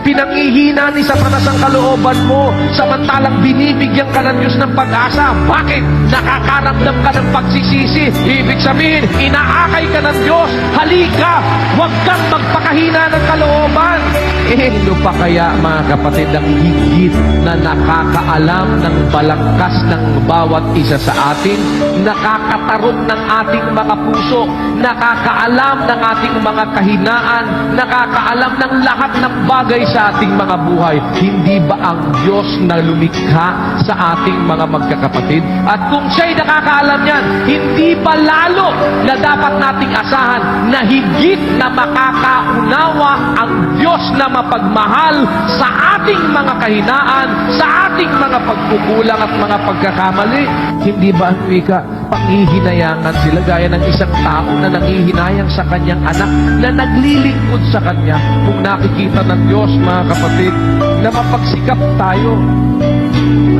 Pinangihina ni Satanas ang kalooban mo, samantalang binibigyan ka ng Diyos ng pag-asa. Bakit? Nakakaramdam ka ng pagsisisi. Ibig sabihin, inaakay ka ng Diyos. Halika, huwag kang magpakahina ng kalooban. Sino pa kaya, mga kapatid, ang higit na nakakaalam ng balangkas ng bawat isa sa atin, nakakatarok ng ating mga puso, nakakaalam ng ating mga kahinaan, nakakaalam ng lahat ng bagay sa ating mga buhay? Hindi ba ang Diyos na lumikha sa ating mga magkakapatid? At kung siya'y nakakaalam yan, hindi ba lalo na dapat nating asahan na higit na makakaunawa ang Diyos na mapagmahal sa ating mga kahinaan, sa ating mga pagkukulang at mga pagkakamali? Hindi ba ang wika, panghihinayangan sila gaya ng isang tao na nangihinayang sa kanyang anak na naglilingkod sa kanya? Kung nakikita ng Diyos, mga kapatid, na mapagsikap tayo,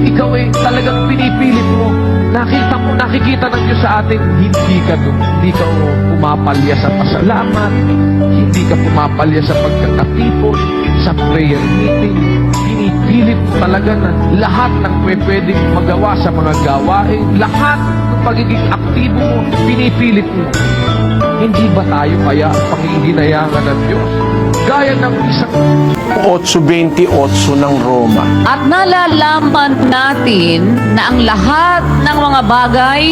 ikaw ay talagang pinipilit mo, nakikita ng Diyos sa atin, hindi ka pumapalya sa pasalamat, hindi ka pumapalya sa pagkakatipon, sa prayer meeting. Pinipilit mo talaga na lahat ng pwedeng magawa sa mga gawain, lahat ng pagiging aktibo mo, pinipilit mo. Hindi ba tayo kaya panghihinayangan ng Diyos? Gaya ng isang 8:28 ng Roma. At nalalaman natin na ang lahat ng mga bagay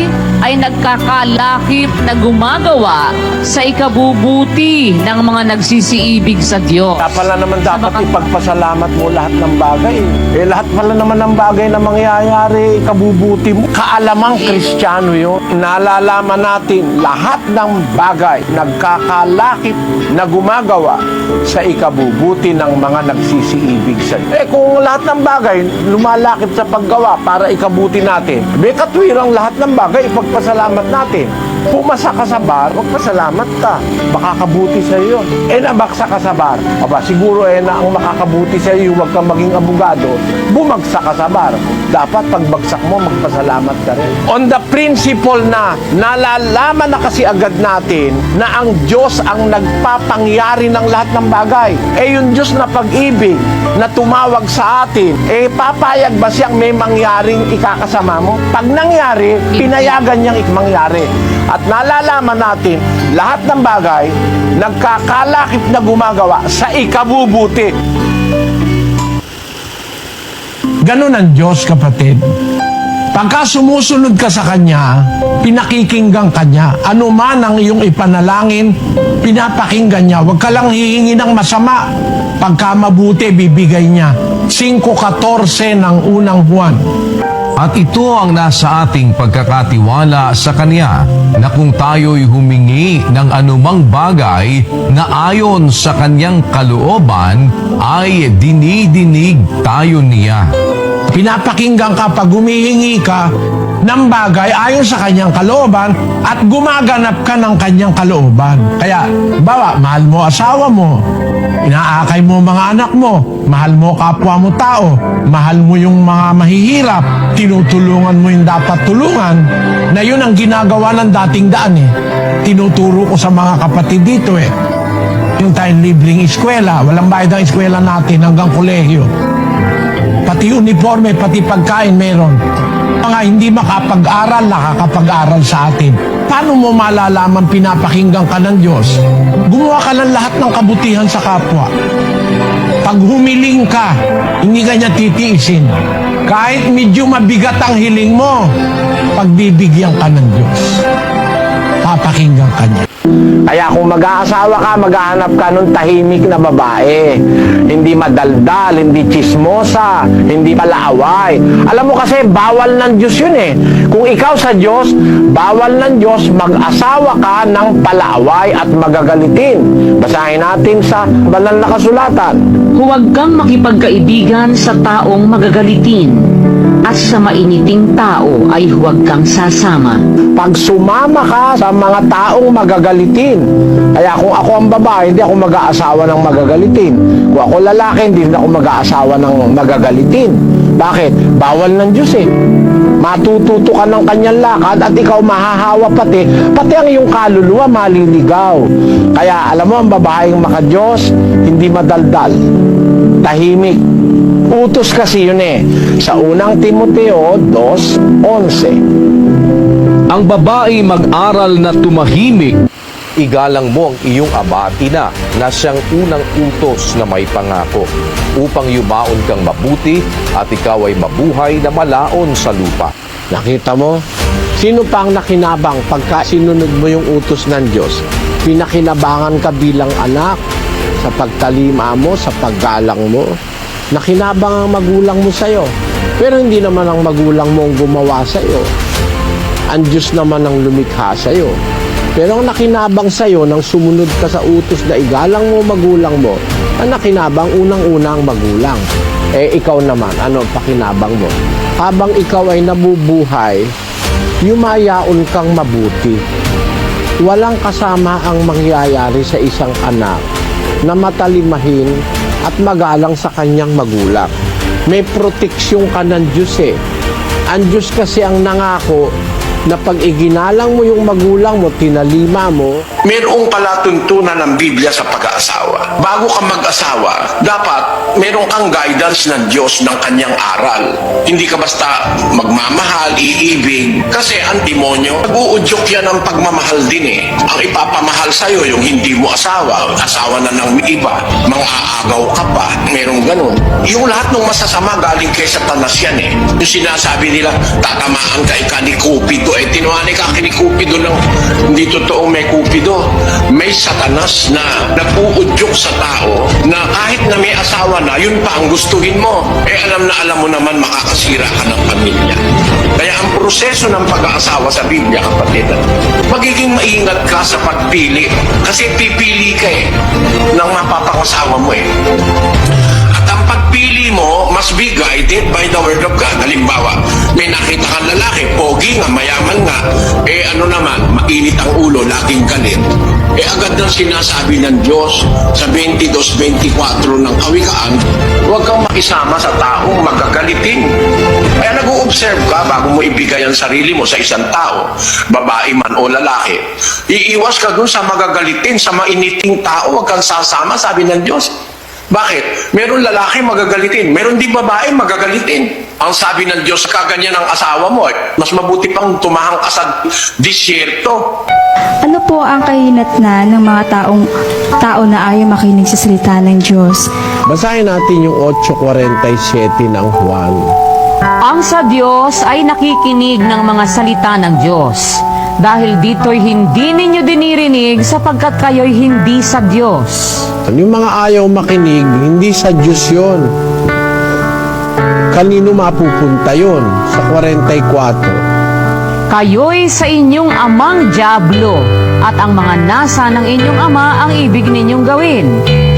ay nagkakalakip na gumagawa sa ikabubuti ng mga nagsisiibig sa Diyos. Kaya pala naman dapat ipagpasalamat mo lahat ng bagay. Lahat pala naman ng bagay na mangyayari, ikabubuti mo. Kaalamang Kristiyano yun. Nalalaman natin lahat ng bagay nagkakalakip na gumagawa sa ikabubuti ng mga nagsisiibig sa Diyos. Kung lahat ng bagay lumalakip sa paggawa para ikabuti natin, katwirang lahat ng bagay ipagpasalamat natin. Pumasa ka sa bar, magpasalamat ka. Makakabuti sa iyo yun. Nabaksa ka sa bar. Siguro na ang makakabuti sa iyo, huwag kang maging abogado, bumagsak ka sa bar. Dapat pagbagsak mo, magpasalamat ka rin. On the principle na nalalaman na kasi agad natin na ang Diyos ang nagpapangyari ng lahat ng bagay. Yung Diyos na pag-ibig na tumawag sa atin, papayag ba siyang may mangyaring ikakasama mo? Pag nangyari, pinayagan niyang mangyari. At nalalaman natin, lahat ng bagay nagkakalakip na gumagawa sa ikabubuti. Ganun ang Diyos, kapatid. Pagka sumusunod ka sa Kanya, pinakikinggan ka niya. Ano man ang iyong ipanalangin, pinapakinggan niya. Huwag ka lang hihingi ng masama. Pagka mabuti, bibigay niya. 5:14 ng unang Juan. At ito ang nasa ating pagkakatiwala sa Kanya, na kung tayo'y humingi ng anumang bagay na ayon sa Kanyang kalooban, ay dinidinig tayo niya. Pinapakinggan ka pag humihingi ka ng bagay ayon sa kanyang kalooban at gumaganap ka ng kanyang kalooban. Kaya, mahal mo asawa mo, inaakay mo mga anak mo, mahal mo kapwa mo tao, mahal mo yung mga mahihirap, tinutulungan mo yung dapat tulungan, na yun ang ginagawa ng dating daan Tinuturo ko sa mga kapatid dito yung tayong libreng eskwela, walang bayad ang eskwela natin hanggang kolehiyo. Pati uniforme, pati pagkain meron. Mga hindi makapag-aral, nakakapag-aral sa atin. Paano mo malalaman pinapakinggan ka ng Diyos? Gumawa ka ng lahat ng kabutihan sa kapwa. Pag humiling ka, hindi ka niya titiisin. Kahit medyo mabigat ang hiling mo, pagbibigyan ka ng Diyos. Papakinggan ka niya. Kaya kung mag-aasawa ka, maghahanap ka ng tahimik na babae. Hindi madaldal, hindi chismosa, hindi palaaway. Alam mo kasi, bawal ng Diyos yun Kung ikaw sa Diyos, bawal ng Diyos mag-asawa ka ng palaaway at magagalitin. Basahin natin sa banal na kasulatan. Huwag kang makipagkaibigan sa taong magagalitin, at sa mainiting tao ay huwag kang sasama. Pag sumama ka sa mga taong magagalitin, kaya kung ako ang babae, hindi ako mag-aasawa ng magagalitin. Kung ako lalaki, hindi ako mag-aasawa ng magagalitin. Bakit? Bawal ng Diyos Matututo ka ng kanyang lakad at ikaw mahahawa pati ang iyong kaluluwa maliligaw. Kaya alam mo, ang babaeng makadiyos, hindi madaldal, tahimik. Utos kasi yun eh. Sa unang Timoteo 2:11. Ang babae mag-aral na tumahimik. Igalang mo ang iyong abati na siyang unang utos na may pangako upang yumaon kang mabuti at ikaw ay mabuhay na malaon sa lupa. Nakita mo? Sino pa ang nakinabang pagka sinunod mo yung utos ng Diyos? Pinakinabangan ka bilang anak sa pagtalima mo, sa paggalang mo. Nakinabang ang magulang mo sa'yo. Pero hindi naman ang magulang mo ang gumawa sa'yo. Ang Diyos naman ang lumikha sa'yo. Pero ang nakinabang sa'yo nang sumunod ka sa utos na igalang mo magulang mo, ang nakinabang unang-unang magulang. Ikaw naman, ano ang pakinabang mo? Habang ikaw ay nabubuhay, yumayaon kang mabuti. Walang kasama ang mangyayari sa isang anak na matalimahin at magalang sa kanyang magulang. May proteksyon ka ng Diyos eh. Ang Diyos kasi ang nangako na pag iginalang mo yung magulang mo, tinalima mo. Mayroong palatuntunan ng Biblia sa pag-aasawa. Bago ka mag-asawa, dapat meron kang guidance ng Diyos ng kanyang aral. Hindi ka basta magmamahal, iibig. Kasi ang demonyo, nag-uudyok yan ang pagmamahal din eh. Ang ipapamahal sa'yo, yung hindi mo asawa na ng iba, mga aagaw ka pa, merong ganun. Yung lahat ng masasama galing kay Satanas yan eh. Yung sinasabi nila, tatamaan ka ika ni Cupido, tinuhani ka ni Cupido ng hindi totoo may Cupido. May Satanas na nag-uudyok sa tao na kahit na may asawa na, yun pa ang gustuhin mo. Alam mo naman makakasira ka ng pamilya. Kaya ang proseso ng pag-aasawa sa Biblia, kapatid, magiging maingat ka sa pagpili. Kasi pipili ka eh ng mapapangasawa mo eh. At ang pagpili mo must be guided by the Word of God. Halimbawa, may nakita kang lalaki, pogi nga, mayaman nga, mainit ang ulo, laging galit. Agad nang sinasabi ng Diyos sa 22-24 ng Kawikaan, huwag kang makisama sa taong magagalitin. Kaya nag-o-observe ka bago mo ibigay ang sarili mo sa isang tao, babae man o lalaki. Iiwas ka dun sa magagalitin, sa mainiting tao, huwag kang sasama, sabi ng Diyos. Bakit? Meron lalaki magagalitin, meron din babae magagalitin. Ang sabi ng Diyos, kaganyan ang asawa mo, mas mabuti pang tumahang ka sa disyerto. Ano po ang kahinatnan ng mga tao na ayaw makinig sa salita ng Diyos? Basahin natin yung 8:47 ng Juan. Ang sa Diyos ay nakikinig ng mga salita ng Diyos. Dahil dito'y hindi ninyo dinirinig sapagkat kayo'y hindi sa Diyos. Yung mga ayaw makinig, hindi sa Diyos yun. Kanino mapupunta yun? Sa 44. Kayo'y sa inyong amang dyablo, at ang mga nasa ng inyong ama ang ibig ninyong gawin.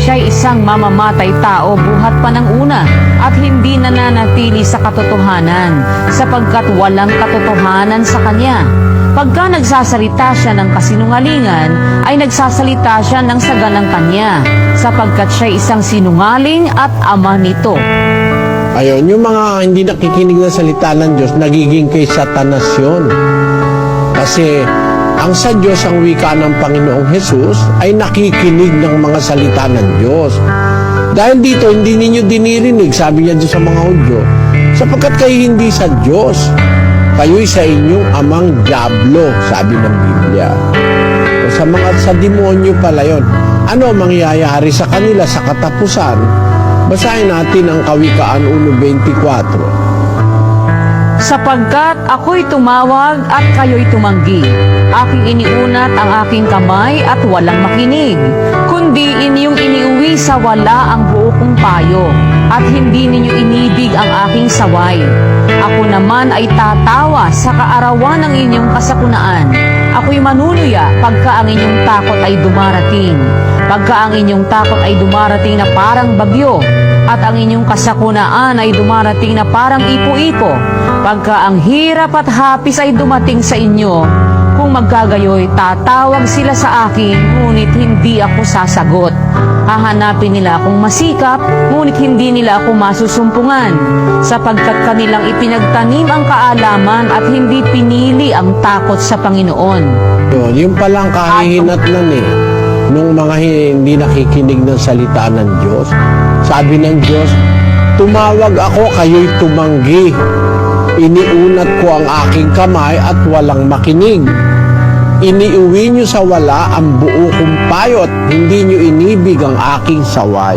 Siya'y isang mamamatay tao buhat pa ng una, at hindi nananatili sa katotohanan, sapagkat walang katotohanan sa kanya. Pagka nagsasalita siya ng kasinungalingan, ay nagsasalita siya ng saga ng kanya, sapagkat siya isang sinungaling at ama nito. Ayun, yung mga hindi nakikinig ng salita ng Diyos, nagiging kay Satanas yun. Kasi ang sa Diyos, ang wika ng Panginoong Jesus, ay nakikinig ng mga salita ng Diyos. Dahil dito, hindi ninyo dinirinig, sabi niya doon sa mga Hudyo, sapagkat kayo hindi sa Diyos. Kayo'y sa inyong amang dyablo, sabi ng Biblia. O sa demonyo pala yun. Ano mangyayari sa kanila sa katapusan? Basahin natin ang Kawikaan 1:24. Sapagkat ako'y tumawag at kayo'y tumanggi. Aking iniunat ang aking kamay at walang makinig. Kundi inyong iniuwi sa wala ang buo kong payo, at hindi ninyo inibig ang aking saway. Ako naman ay tatawa sa kaarawan ng inyong kasakunaan. Ako'y manuluya pagka ang inyong takot ay dumarating. Pagka ang inyong takot ay dumarating na parang bagyo, at ang inyong kasakunaan ay dumarating na parang ipo-ipo. Pagka ang hirap at hapis ay dumating sa inyo, kung magkagayoy, tatawag sila sa akin, ngunit hindi ako sasagot. Hahanapin nila akong masikap, ngunit hindi nila ako masusumpungan, sapagkat kanilang ipinagtanim ang kaalaman at hindi pinili ang takot sa Panginoon. Yun, yung palang kahihinatnan nung mga hindi nakikinig ng salita ng Diyos. Sabi ng Diyos, tumawag ako, kayo'y tumanggi. Iniunat ko ang aking kamay at walang makinig. Iniuwi niyo sa wala ang buo kong payo at hindi niyo inibig ang aking saway.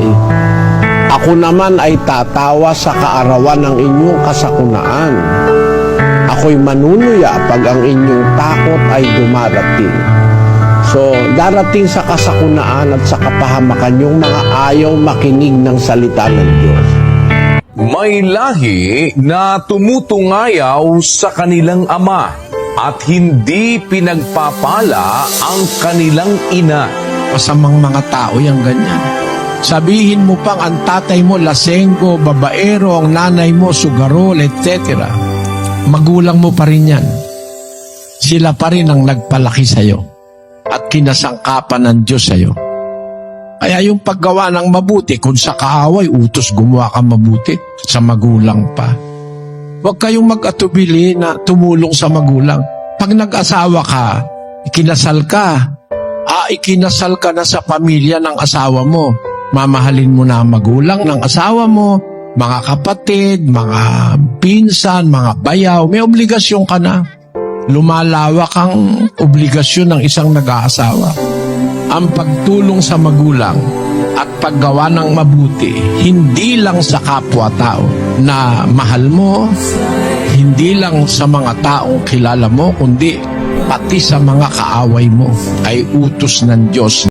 Ako naman ay tatawa sa kaarawan ng inyong kasakunaan. Ako'y manunuya pag ang inyong takot ay dumarating. So, darating sa kasakunaan at sa kapahamakan yung mga ayaw makinig ng salita ng Diyos. May lahi na tumutungayaw sa kanilang ama at hindi pinagpapala ang kanilang ina. Masamang mga tao yung ganyan. Sabihin mo pang ang tatay mo lasenggo, babaero, ang nanay mo sugarol, etc. Magulang mo pa rin yan. Sila pa rin ang nagpalaki sa'yo at kinasangkapan ng Diyos sa'yo. Kaya yung paggawa ng mabuti, kung sa kaaway, utos gumawa ka mabuti, sa magulang pa. Huwag kayong mag-atubili na tumulong sa magulang. Pag nag-asawa ka, ikinasal ka na sa pamilya ng asawa mo. Mamahalin mo na ang magulang ng asawa mo, mga kapatid, mga pinsan, mga bayaw. May obligasyon ka na. Lumalawak ang obligasyon ng isang nag-aasawa. Ang pagtulong sa magulang at paggawa ng mabuti, hindi lang sa kapwa-tao na mahal mo, hindi lang sa mga taong kilala mo, kundi pati sa mga kaaway mo ay utos ng Diyos.